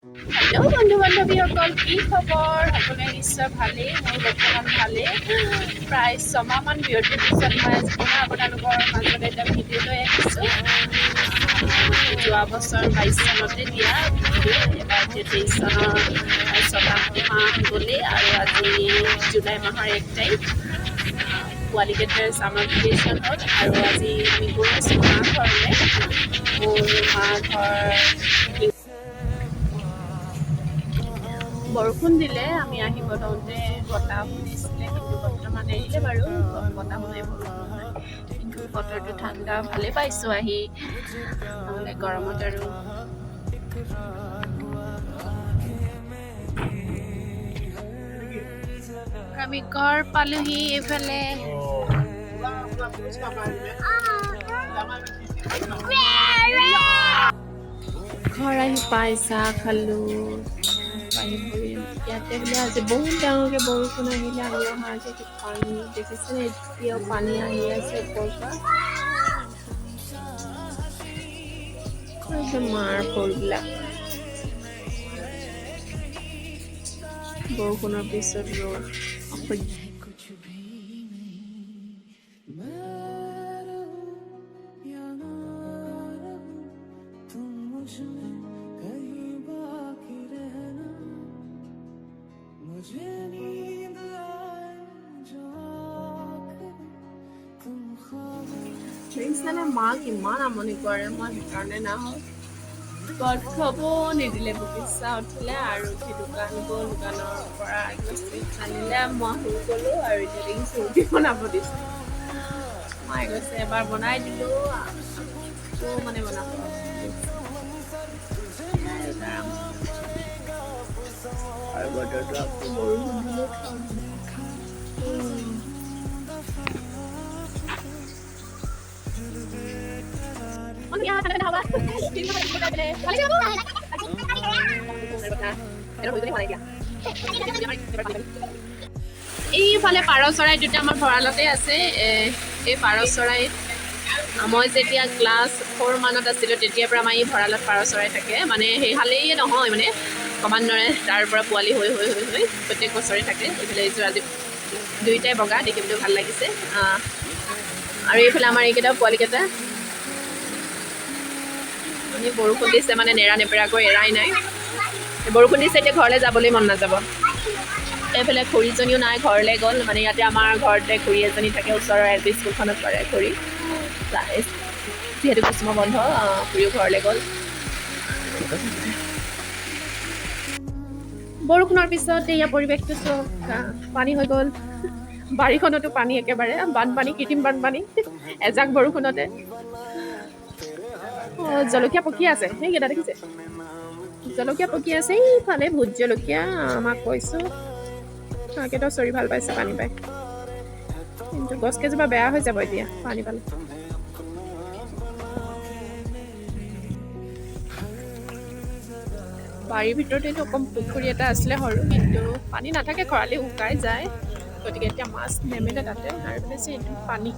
Hello' বন্ধু বান্ধৱীসকল, কি খবৰ? সকলোৱে নিশ্চয় ভালেই। মোৰ বৰ্তমান ভালেই। প্ৰায় ছমাহমান বিৰতিৰ পিছত মই আজি পুনৰ আপোনালোকৰ মাজত এটা ভিডিঅ' লৈ আহিছোঁ। যোৱা বছৰ 22 চনতে দিয়া ভিডিঅ', এবাৰ 23 চনৰ 7 মাহ গ'লেই আৰু আজি জুলাই মাহৰ 1 তাৰিখ। পোৱালিকেইটাৰ ছামাৰ ভেকেশ্যন হ'ল আৰু আজি আমি গৈ আছোঁ মা ঘৰলৈ। মোৰ মা ঘৰ বৰষুণ দিলে, আমি আহিব লওঁতে বতাহ দিছিলে, কিন্তু বৰ্তমান এৰিলে বাৰু। বতাহো নাই, বৰষুণো নাই, কিন্তু বতৰটো ঠাণ্ডা, ভালেই পাইছোঁ আহি। নহ'লে গৰমত আৰু আমি ঘৰ পালোহি। এইফালে ঘৰ আহি পাই চাহ খালোঁ। ইয়াতে বোলে আজি বহুত ডাঙৰকৈ বৰষুণ আহিলে। আমি অহা যে পানী দেখিছে, এতিয়াও পানী আহি আছে ওপৰৰ পৰা। মাৰ ফুলবিলাক বৰষুণৰ পিছত ৰ'দ অসহ্য। মা কিমান আমনি কৰে, মই সেইকাৰণে নাহোঁ। ঘৰত খাব নিদিলে, বগিচা উঠিলে আৰু উঠি দোকান গ'ল। দোকানৰ পৰা আনিলে, মই শুই গ'লোঁ আৰু এতিয়া দেখিছোঁ ৰুটি বনাব দিছোঁ। মায়ে কৈছে এবাৰ বনাই দিলোঁ, আকৌ মানে বনাব আৰু বতৰটো আকৌ বৰষুণ দিলে এইফালে পাৰ চৰাই দুটা আমাৰ ভঁৰালতে আছে। এই পাৰ চৰাই মই যেতিয়া ক্লাছ 4 মানত আছিলোঁ, তেতিয়াৰ পৰা আমাৰ এই ভঁৰালত পাৰ চৰাই থাকে। মানে সেইহালেই নহয়, মানে ক্ৰমান্বয়ে তাৰ পৰা পোৱালি হৈ হৈ হৈ হৈ প্ৰত্যেক বছৰে থাকে। এইফালে এইযোৰ আজি দুইটাই বগা, দেখিবলৈ ভাল লাগিছে। আৰু এইফালে আমাৰ এইকেইটা পোৱালিকেইটা বৰষুণ দিছে, মানে নেৰা নেপেৰাকৈ এৰাই নাই। বৰষুণ দিছে, এতিয়া ঘৰলৈ যাবলৈ মন নাযাব। এইফালে খুৰীজনীও নাই, ঘৰলৈ গ'ল। মানে ইয়াতে আমাৰ ঘৰতে খুৰী এজনী থাকে, ওচৰৰ LP স্কুলখনত কৰে খুৰী। যিহেতু গ্ৰীষ্ম বন্ধ, খুৰীও ঘৰলৈ গ'ল। বৰষুণৰ পিছত এয়া পৰিৱেশটো চব পানী হৈ গ'ল। বাৰীখনতো পানী, একেবাৰে বানপানী, কৃত্ৰিম বানপানী এজাক বৰষুণতে। জলকীয়া পকি আছে, সেইকেইটা দেখিছে? জলকীয়া পকি আছে এইফালে, ভোট জলকীয়া। আমাক কৈছোঁ তাকেতো চৰি ভাল পাইছে পানী পাই, কিন্তু গছ কেইজোপা বেয়া হৈ যাব এতিয়া পানী পালে। বাৰীৰ ভিতৰতেতো অকণ পুখুৰী এটা আছিলে সৰু, কিন্তু পানী নাথাকে, খৰালি শুকাই যায়। গতিকে এতিয়া মাছ নেমেলে তাতে, আৰু বেছি এইটো পানী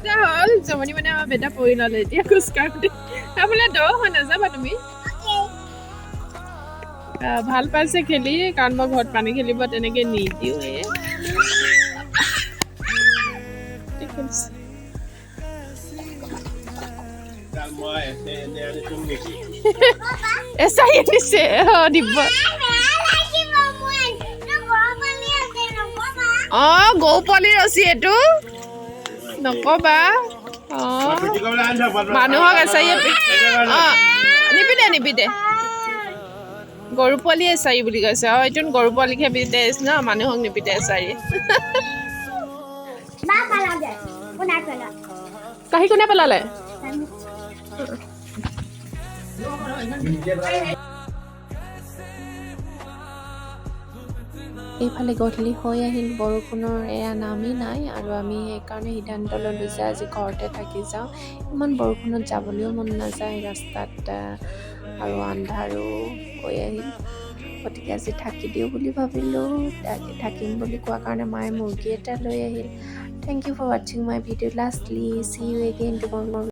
হ'ল জমনি। মানে আমাৰ বেটা পৰি ল'লে এতিয়া খোজ কাঢ়োতে। বোলে দ হৈ নাযাবা তুমি। ভাল পাইছে খেলি, কাৰণ মই ঘৰত পানী খেলিব তেনেকে নিদিওঁৱে। এচাই আনিছে দিব। গৰু পোৱালি ৰছী এইটো নকবা। মানুহক এচাৰি নিপিতে নিপিতে। গৰু পোৱালি এচাৰি বুলি কৈছে। এইটো গৰু পোৱালিকহে পিতে ন, মানুহক নিপিতে এচাৰি। কাহি কোনে পেলালে? এইফালে গধূলি হৈ আহিল, বৰষুণৰ এয়া নামেই নাই। আৰু আমি সেইকাৰণে সিদ্ধান্ত ল'লোঁ যে আজি ঘৰতে থাকি যাওঁ। ইমান বৰষুণত যাবলৈও মন নাযায় ৰাস্তাত, আৰু আন্ধাৰো হৈ আহিল। গতিকে আজি থাকি দিওঁ বুলি ভাবিলোঁ। থাকিম বুলি কোৱাৰ কাৰণে মায়ে মুৰ্গী এটা লৈ আহিল। থেংক ইউ ফৰ ৱাচিং my video' lastly. See you again টুমৰো।